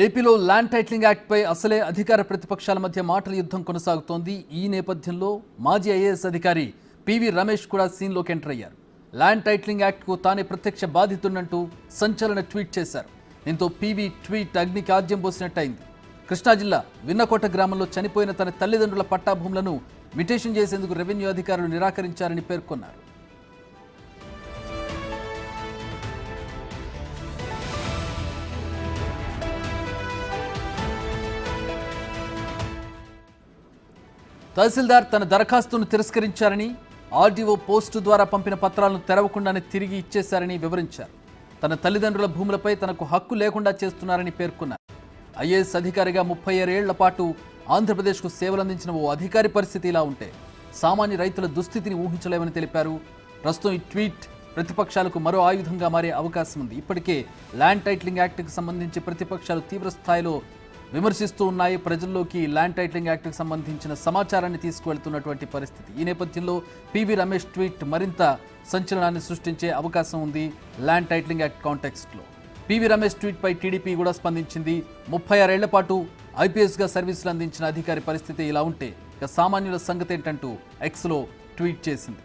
ఏపీలో land titling యాక్ట్పై అసలే అధికార ప్రతిపక్షాల మధ్య మాటల యుద్ధం కొనసాగుతోంది. ఈ నేపథ్యంలో మాజీ ఐఏఎస్ అధికారి పివి రమేష్ కూడా సీన్లోకి ఎంటర్ అయ్యారు. ల్యాండ్ టైటిలింగ్ యాక్ట్కు తానే ప్రత్యక్ష బాధితున్నంటూ సంచలన ట్వీట్ చేశారు. దీంతో పివి ట్వీట్ అగ్నికి ఆజ్యం పోసినట్టయింది. కృష్ణా జిల్లా విన్నకోట గ్రామంలో చనిపోయిన తన తల్లిదండ్రుల పట్టాభూములను మిటేషన్ చేసేందుకు రెవెన్యూ అధికారులు నిరాకరించారని పేర్కొన్నారు. తహసీల్దార్ తన దరఖాస్తును తిరస్కరించారని, ఆర్డీఓ పోస్టు ద్వారా పంపిన పత్రాలను తెరవకుండానే తిరిగి ఇచ్చేశారని వివరించారు. తన తల్లిదండ్రుల భూములపై తనకు హక్కు లేకుండా చేస్తున్నారని పేర్కొన్నారు. ఐఏఎస్ అధికారిగా 36 ఏళ్ల పాటు ఆంధ్రప్రదేశ్కు సేవలందించిన ఓ అధికారి పరిస్థితి ఇలా ఉంటే సామాన్య రైతుల దుస్థితిని ఊహించలేమని తెలిపారు. ప్రస్తుతం ఈ ట్వీట్ ప్రతిపక్షాలకు మరో ఆయుధంగా మారే అవకాశం ఉంది. ఇప్పటికే ల్యాండ్ టైటిలింగ్ యాక్ట్కి సంబంధించి ప్రతిపక్షాలు తీవ్ర స్థాయిలో విమర్శిస్తూ ఉన్నాయి. ప్రజల్లోకి ల్యాండ్ టైటిలింగ్ యాక్ట్కి సంబంధించిన సమాచారాన్ని తీసుకువెళ్తున్నటువంటి పరిస్థితి. ఈ నేపథ్యంలో పివి రమేష్ ట్వీట్ మరింత సంచలనాన్ని సృష్టించే అవకాశం ఉంది. ల్యాండ్ టైటిలింగ్ యాక్ట్ కాంటెక్స్ట్లో పివి రమేష్ ట్వీట్పై టీడీపీ కూడా స్పందించింది. 36 ఏళ్ల పాటు ఐపీఎస్గా సర్వీసులు అందించిన అధికారి పరిస్థితి ఇలా ఉంటే ఇక సామాన్యుల సంగతి ఏంటంటూ ఎక్స్లో ట్వీట్ చేసింది.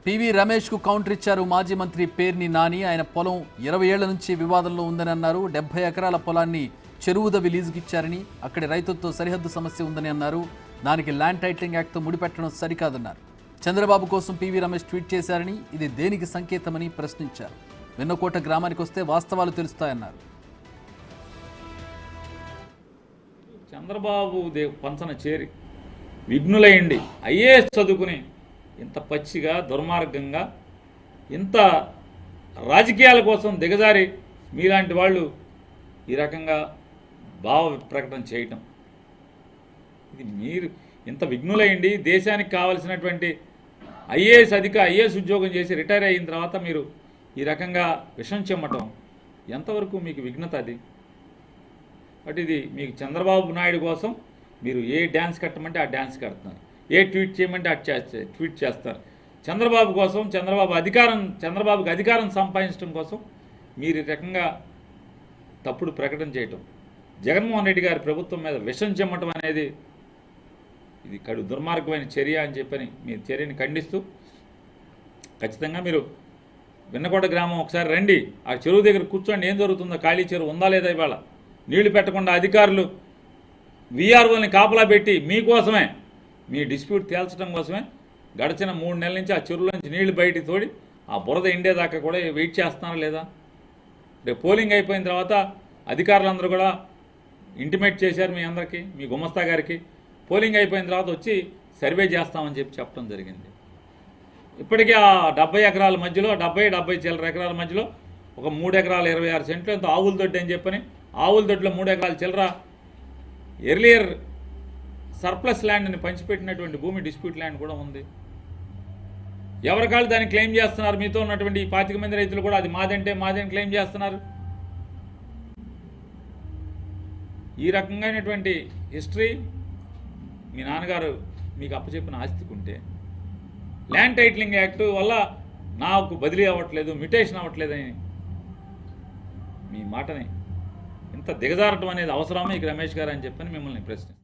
పివి రమేష్ కు కౌంటర్ ఇచ్చారు మాజీ మంత్రి పేర్ని నాని. ఆయన పొలం 20 ఏళ్ల నుంచి వివాదంలో ఉందని అన్నారు. 70 ఎకరాల పొలాన్ని చెరువుదవి లీజుకి ఇచ్చారని, అక్కడి రైతులతో సరిహద్దు సమస్య ఉందని అన్నారు. దానికి ల్యాండ్ టైటిలింగ్ యాక్ట్తో ముడిపెట్టడం సరికాదన్నారు. చంద్రబాబు కోసం పివి రమేష్ ట్వీట్ చేశారని, ఇది దేనికి సంకేతమని ప్రశ్నించారు. వెన్నకోట గ్రామానికి వస్తే వాస్తవాలు తెలుస్తాయన్నారు. చంద్రబాబు పంచన చేరి విఘ్నులయ్యండి ఐఏఎస్ చదువుకుని ఇంత పచ్చిగా దుర్మార్గంగా ఇంత రాజకీయాల కోసం దిగజారి మీలాంటి వాళ్ళు ఈ రకంగా భావ ప్రకటన చేయటం, ఇది మీరు ఇంత విఘ్నులయ్యండి దేశానికి కావలసినటువంటి ఐఏఎస్ ఉద్యోగం చేసి రిటైర్ అయిన తర్వాత మీరు ఈ రకంగా విషం చెమ్మటం ఎంతవరకు మీకు విఘ్నత? అది బట్ ఇది మీకు చంద్రబాబు నాయుడు కోసం మీరు ఏ డ్యాన్స్ కట్టమంటే ఆ డ్యాన్స్ కడుతున్నారు, ఏ ట్వీట్ చేయమంటే అటు ట్వీట్ చేస్తారు. చంద్రబాబు కోసం చంద్రబాబుకి అధికారం సంపాదించడం కోసం మీరు ఈ రకంగా తప్పుడు ప్రకటన చేయటం, జగన్మోహన్ రెడ్డి గారి ప్రభుత్వం మీద విషం చెమ్మటం అనేది ఇది కడు దుర్మార్గమైన చర్య అని చెప్పని మీ చర్యని ఖండిస్తూ ఖచ్చితంగా మీరు విన్నకోట గ్రామం ఒకసారి రండి, ఆ చెరువు దగ్గర కూర్చోండి. ఏం జరుగుతుందో, ఖాళీ చెరువు ఉందా లేదా, ఇవాళ నీళ్లు పెట్టకుండా అధికారులు వీఆర్ఓని కాపలా పెట్టి మీకోసమే మీ డిస్ప్యూట్ తేల్చడం కోసమే గడిచిన 3 నెలల నుంచి ఆ చెరువుల నుంచి నీళ్లు బయటికి తోడి ఆ బురద ఎండేదాకా కూడా వెయిట్ చేస్తున్నారా లేదా? రేపు పోలింగ్ అయిపోయిన తర్వాత అధికారులందరూ కూడా ఇంటిమేట్ చేశారు మీ అందరికీ, మీ గుమస్తా గారికి. పోలింగ్ అయిపోయిన తర్వాత వచ్చి సర్వే చేస్తామని చెప్పడం జరిగింది. ఇప్పటికీ ఆ 70 ఎకరాల మధ్యలో 70 చిల్లర ఎకరాల మధ్యలో ఒక 3 ఎకరాల 26 సెంట్లు ఎంతో ఆవుల దొడ్డి అని చెప్పని, ఆవుల దొడ్డిలో 3 ఎకరాల చిల్లర ఎర్లియర్ సర్ప్లస్ ల్యాండ్ని పంచిపెట్టినటువంటి భూమి డిస్ప్యూట్ ల్యాండ్ కూడా ఉంది. ఎవరికాళ్ళు దాన్ని క్లెయిమ్ చేస్తున్నారు. మీతో ఉన్నటువంటి 25 మంది రైతులు కూడా అది మాదంటే మాదని క్లెయిమ్ చేస్తున్నారు. ఈ రకంగానటువంటి హిస్టరీ మీ నాన్నగారు మీకు అప్పచెప్పిన ఆస్తికుంటే ల్యాండ్ టైటిలింగ్ యాక్ట్ వల్ల నాకు బదిలీ అవ్వట్లేదు, మ్యుటేషన్ అవ్వట్లేదని మీ మాటని ఇంత దిగజారటం అనేది అవసరమే ఇక రమేష్ గారు అని చెప్పని మిమ్మల్ని ప్రశ్నిస్తాను.